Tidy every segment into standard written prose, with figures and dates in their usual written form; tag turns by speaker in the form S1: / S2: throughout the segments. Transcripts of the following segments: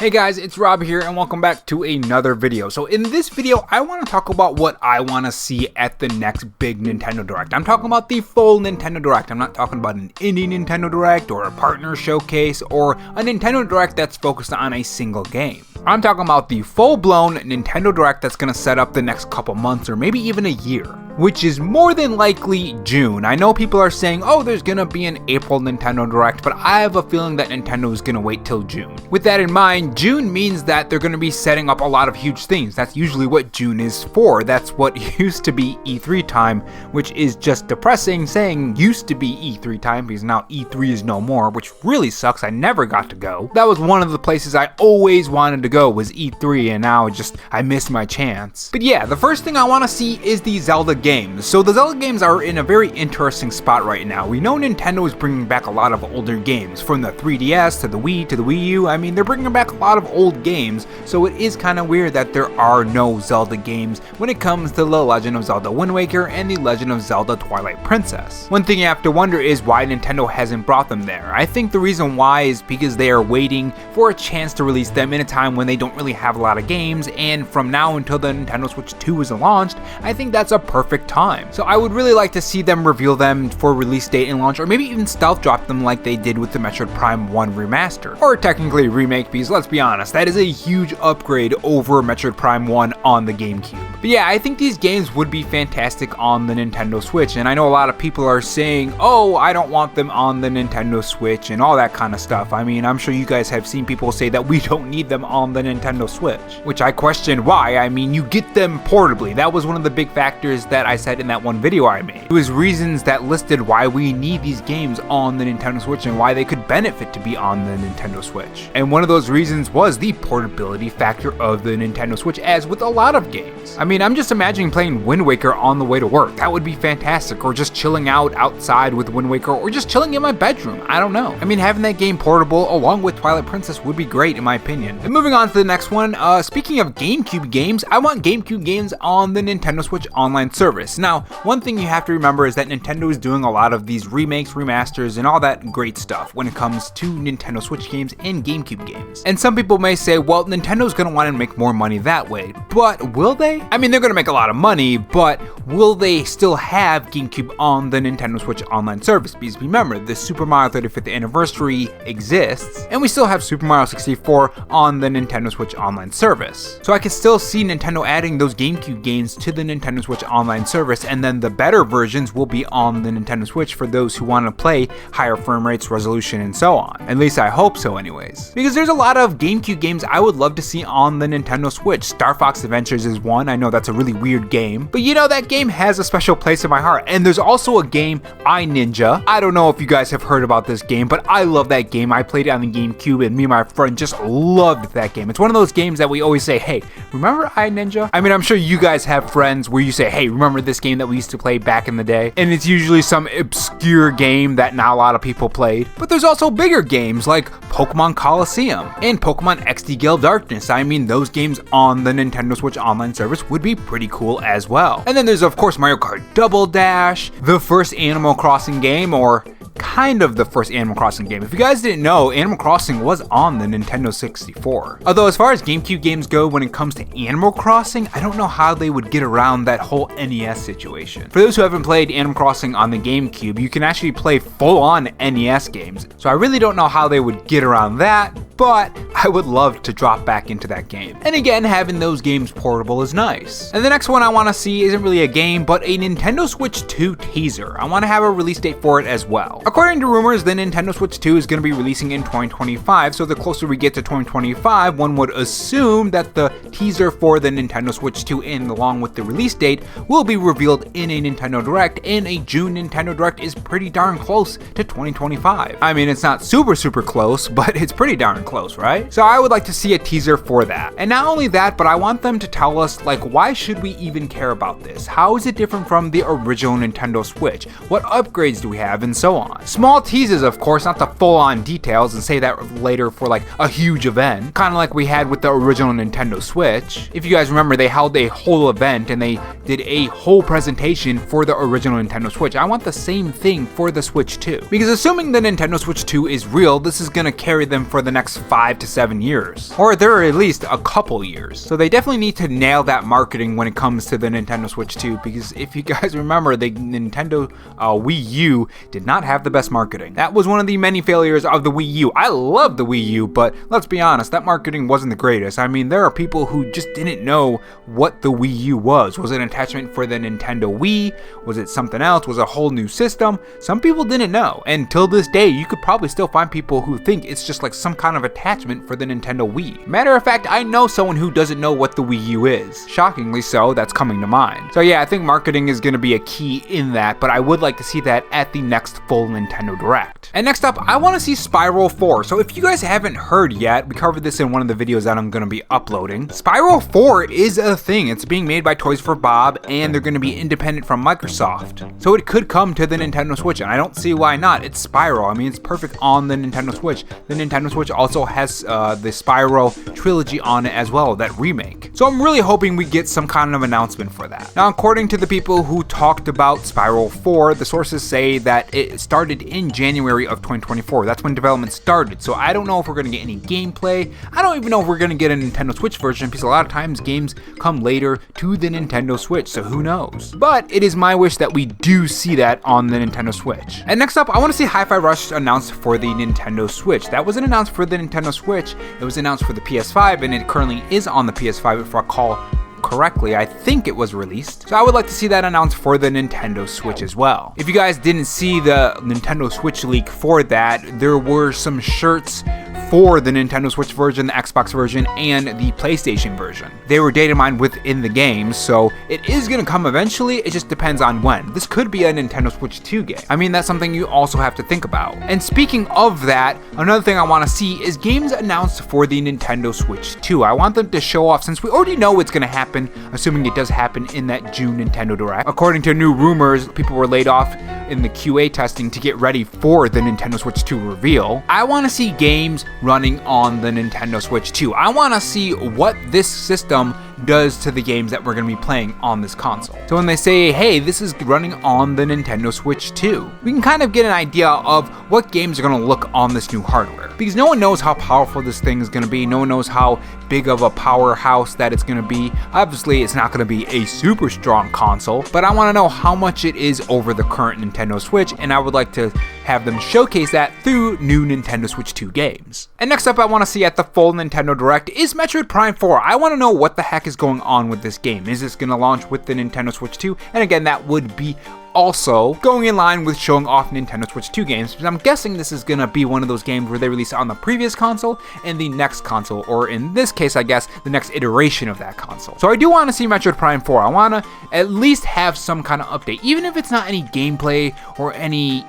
S1: Hey guys, it's Rob here and welcome back to another video. So in this video, I want to talk about what I want to see at the next big Nintendo Direct. I'm talking about the full Nintendo Direct. I'm not talking about an indie Nintendo Direct or a partner showcase or a Nintendo Direct that's focused on a single game. I'm talking about the full-blown Nintendo Direct that's going to set up the next couple months or maybe even a year, which is more than likely June. I know people are saying, oh, there's going to be an April Nintendo Direct, but I have a feeling that Nintendo is going to wait till June. With that in mind, June means that they're going to be setting up a lot of huge things. That's usually what June is for. That's what used to be E3 time, which is just depressing saying used to be E3 time because now E3 is no more, which really sucks. I never got to go. That was one of the places I always wanted to go was E3, and now I missed my chance. But yeah, the first thing I want to see is the Zelda Games. So the Zelda Games are in a very interesting spot right now. We know Nintendo is bringing back a lot of older games, from the 3DS to the Wii to the Wii U. I mean, they're bringing back a lot of old games, so it is kind of weird that there are no Zelda games when it comes to The Legend of Zelda Wind Waker and The Legend of Zelda Twilight Princess. One thing you have to wonder is why Nintendo hasn't brought them there. I think the reason why is because they are waiting for a chance to release them in a time when they don't really have a lot of games, and from now until the Nintendo Switch 2 is launched, I think that's a perfect time. So I would really like to see them reveal them for release date and launch, or maybe even stealth drop them like they did with the Metroid Prime 1 remaster, or technically remake, because let's be honest, that is a huge upgrade over Metroid Prime 1 on the GameCube. But yeah, I think these games would be fantastic on the Nintendo Switch, and I know a lot of people are saying, oh, I don't want them on the Nintendo Switch and all that kind of stuff. I mean, I'm sure you guys have seen people say that we don't need them on the Nintendo Switch, which I question why. I mean, you get them portably. That was one of the big factors that I said in that one video I made. It was reasons that listed why we need these games on the Nintendo Switch and why they could benefit to be on the Nintendo Switch. And one of those reasons was the portability factor of the Nintendo Switch, as with a lot of games. I mean, I'm just imagining playing Wind Waker on the way to work. That would be fantastic. Or just chilling out outside with Wind Waker, or just chilling in my bedroom. I don't know. I mean, having that game portable along with Twilight Princess would be great in my opinion. And moving on to the next one, speaking of GameCube games, I want GameCube games on the Nintendo Switch Online service. Now, one thing you have to remember is that Nintendo is doing a lot of these remakes, remasters, and all that great stuff when it comes to Nintendo Switch games and GameCube games. And some people may say, well, Nintendo's going to want to make more money that way, but will they? I mean, they're going to make a lot of money, but will they still have GameCube on the Nintendo Switch Online service? Because remember, the Super Mario 35th anniversary exists, and we still have Super Mario 64 on the Nintendo Switch Online service. So I can still see Nintendo adding those GameCube games to the Nintendo Switch Online service, and then the better versions will be on the Nintendo Switch for those who want to play higher frame rates, resolution, and so on. At least I hope so anyways. Because there's a lot of GameCube games I would love to see on the Nintendo Switch. Star Fox Adventures is one. I know that's a really weird game, but you know, that game has a special place in my heart. And there's also a game, I Ninja. I don't know if you guys have heard about this game, but I love that game. I played it on the GameCube, and me and my friend just loved that game. It's one of those games that we always say, hey, remember I Ninja? I mean, I'm sure you guys have friends where you say, hey, remember this game that we used to play back in the day? And it's usually some obscure game that not a lot of people played. But there's also bigger games like Pokemon Coliseum and Pokemon XD Gale Darkness. I mean, those games on the Nintendo Switch Online service would be pretty cool as well. And then there's of course Mario Kart Double Dash, the first Animal Crossing game, or kind of the first Animal Crossing game. If you guys didn't know, Animal Crossing was on the Nintendo 64. Although as far as GameCube games go, when it comes to Animal Crossing, I don't know how they would get around that whole NES situation. For those who haven't played Animal Crossing on the GameCube, you can actually play full-on NES games. So I really don't know how they would get around that, but I would love to drop back into that game. And again, having those games portable is nice. And the next one I want to see isn't really a game, but a Nintendo Switch 2 teaser. I want to have a release date for it as well. According to rumors, the Nintendo Switch 2 is going to be releasing in 2025, so the closer we get to 2025, one would assume that the teaser for the Nintendo Switch 2 and along with the release date will be revealed in a Nintendo Direct, and a June Nintendo Direct is pretty darn close to 2025. I mean, it's not super close, but it's pretty darn close, right? So I would like to see a teaser for that. And not only that, but I want them to tell us, like, why should we even care about this? How is it different from the original Nintendo Switch? What upgrades do we have, and so on. Small teases, of course, not the full-on details, and say that later for like a huge event, kind of like we had with the original Nintendo Switch. If you guys remember, they held a whole event and they did a whole presentation for the original Nintendo Switch. I want the same thing for the Switch 2. Because assuming the Nintendo Switch 2 is real, this is going to carry them for the next next 5 to 7 years, or there are at least a couple years. So they definitely need to nail that marketing when it comes to the Nintendo Switch 2, because if you guys remember, the Nintendo Wii U did not have the best marketing. That was one of the many failures of the Wii U. I love the Wii U, but let's be honest, that marketing wasn't the greatest. I mean, there are people who just didn't know what the Wii U was. Was it an attachment for the Nintendo Wii? Was it something else? Was it a whole new system? Some people didn't know, and till this day, you could probably still find people who think it's just like some kind of attachment for the Nintendo Wii. Matter of fact, I know someone who doesn't know what the Wii U is. Shockingly so, that's coming to mind. So yeah, I think marketing is going to be a key in that, but I would like to see that at the next full Nintendo Direct. And next up, I want to see Spyro 4. So if you guys haven't heard yet, we covered this in one of the videos that I'm going to be uploading. Spyro 4 is a thing. It's being made by Toys for Bob, and they're going to be independent from Microsoft. So it could come to the Nintendo Switch, and I don't see why not. It's Spyro. I mean, it's perfect on the Nintendo Switch. The Nintendo Switch also has the Spyro trilogy on it as well, that remake. So I'm really hoping we get some kind of announcement for that. Now, according to the people who talked about Spyro 4, the sources say that it started in January of 2024. That's when development started. So I don't know if we're going to get any gameplay. I don't even know if we're going to get a Nintendo Switch version, because a lot of times games come later to the Nintendo Switch, so who knows. But it is my wish that we do see that on the Nintendo Switch. And next up, I want to see HiFi Rush announced for the Nintendo Switch. That wasn't announced for the Nintendo Switch. It was announced for the PS5, and it currently is on the PS5 if I recall correctly. I think it was released. So I would like to see that announced for the Nintendo Switch as well. If you guys didn't see the Nintendo Switch leak for that, there were some shirts for the Nintendo Switch version, the Xbox version, and the PlayStation version. They were data mined within the game, so it is going to come eventually. It just depends on when. This could be a Nintendo Switch 2 game. I mean, that's something you also have to think about. And speaking of that, another thing I want to see is games announced for the Nintendo Switch 2. I want them to show off, since we already know it's going to happen, assuming it does happen in that June Nintendo Direct. According to new rumors, people were laid off in the QA testing to get ready for the Nintendo Switch 2 reveal. I want to see games running on the Nintendo Switch 2. I want to see what this system does to the games that we're going to be playing on this console. So when they say, hey, this is running on the Nintendo Switch 2, we can kind of get an idea of what games are going to look on this new hardware. Because no one knows how powerful this thing is going to be. No one knows how big of a powerhouse that it's going to be. Obviously, it's not going to be a super strong console, but I want to know how much it is over the current Nintendo Switch, and I would like to have them showcase that through new Nintendo Switch 2 games. And next up, I want to see at the full Nintendo Direct is Metroid Prime 4. I want to know what the heck is going on with this game. Is this going to launch with the Nintendo Switch 2? And again, that would be also going in line with showing off Nintendo Switch 2 games, because I'm guessing this is going to be one of those games where they release it on the previous console and the next console, or in this case, I guess, the next iteration of that console. So I do want to see Metroid Prime 4. I want to at least have some kind of update, even if it's not any gameplay or any,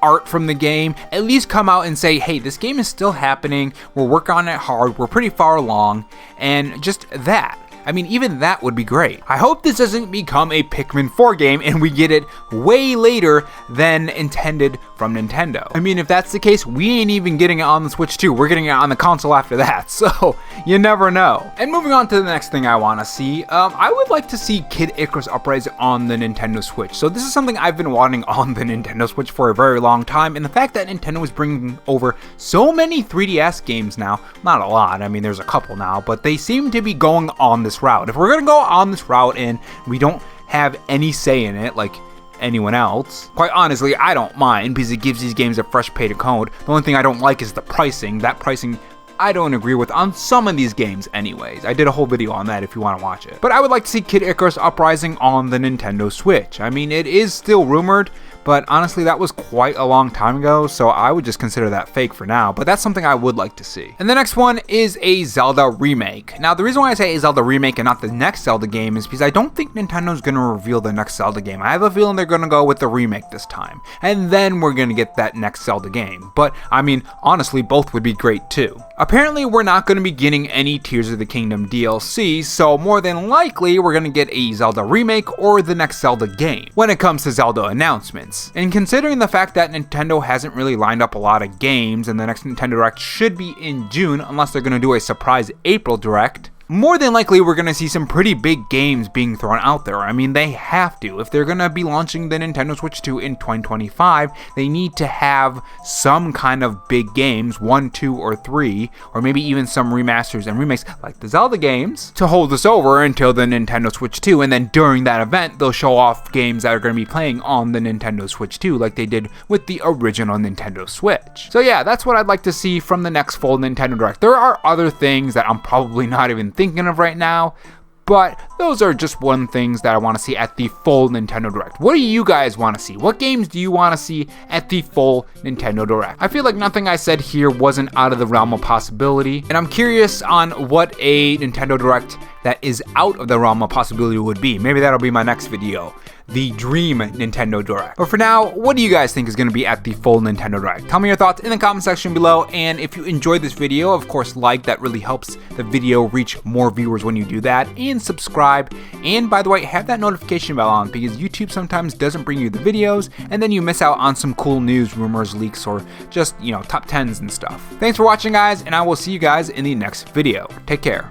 S1: art from the game. At least come out and say, hey, this game is still happening, we're working on it hard, we're pretty far along, and just that. I mean, even that would be great. I hope this doesn't become a Pikmin 4 game and we get it way later than intended from Nintendo. I mean, if that's the case, we ain't even getting it on the Switch 2. We're getting it on the console after that, so you never know. And moving on to the next thing I want to see, I would like to see Kid Icarus Uprising on the Nintendo Switch. So this is something I've been wanting on the Nintendo Switch for a very long time, and the fact that Nintendo is bringing over so many 3DS games now, not a lot, I mean, there's a couple now, but they seem to be going on this route. If we're going to go on this route and we don't have any say in it, like anyone else, quite honestly, I don't mind, because it gives these games a fresh pay to code. The only thing I don't like is the pricing. That pricing I don't agree with on some of these games anyways. I did a whole video on that if you want to watch it. But I would like to see Kid Icarus Uprising on the Nintendo Switch. I mean, it is still rumored, but honestly, that was quite a long time ago, so I would just consider that fake for now, but that's something I would like to see. And the next one is a Zelda remake. Now, the reason why I say a Zelda remake and not the next Zelda game is because I don't think Nintendo's going to reveal the next Zelda game. I have a feeling they're going to go with the remake this time, and then we're going to get that next Zelda game. But, I mean, honestly, both would be great too. Apparently, we're not going to be getting any Tears of the Kingdom DLC, so more than likely, we're going to get a Zelda remake or the next Zelda game when it comes to Zelda announcements. And considering the fact that Nintendo hasn't really lined up a lot of games and the next Nintendo Direct should be in June unless they're going to do a surprise April Direct, more than likely we're going to see some pretty big games being thrown out there. I mean, they have to. If they're going to be launching the Nintendo Switch 2 in 2025, they need to have some kind of big games, 1, 2, or 3, or maybe even some remasters and remakes like the Zelda games to hold us over until the Nintendo Switch 2, and then during that event they'll show off games that are going to be playing on the Nintendo Switch 2 like they did with the original Nintendo Switch. So yeah, that's what I'd like to see from the next full Nintendo Direct. There are other things that I'm probably not even thinking of right now, but those are just one things that I want to see at the full Nintendo Direct. What do you guys want to see? What games do you want to see at the full Nintendo Direct? I feel like nothing I said here wasn't out of the realm of possibility, and I'm curious on what a Nintendo Direct that is out of the realm of possibility would be. Maybe that'll be my next video, the Dream Nintendo Direct. But for now, what do you guys think is going to be at the full Nintendo Direct? Tell me your thoughts in the comment section below, and if you enjoyed this video, of course like, that really helps the video reach more viewers when you do that, and subscribe, and by the way, have that notification bell on because YouTube sometimes doesn't bring you the videos, and then you miss out on some cool news, rumors, leaks, or just, top 10s and stuff. Thanks for watching guys, and I will see you guys in the next video. Take care.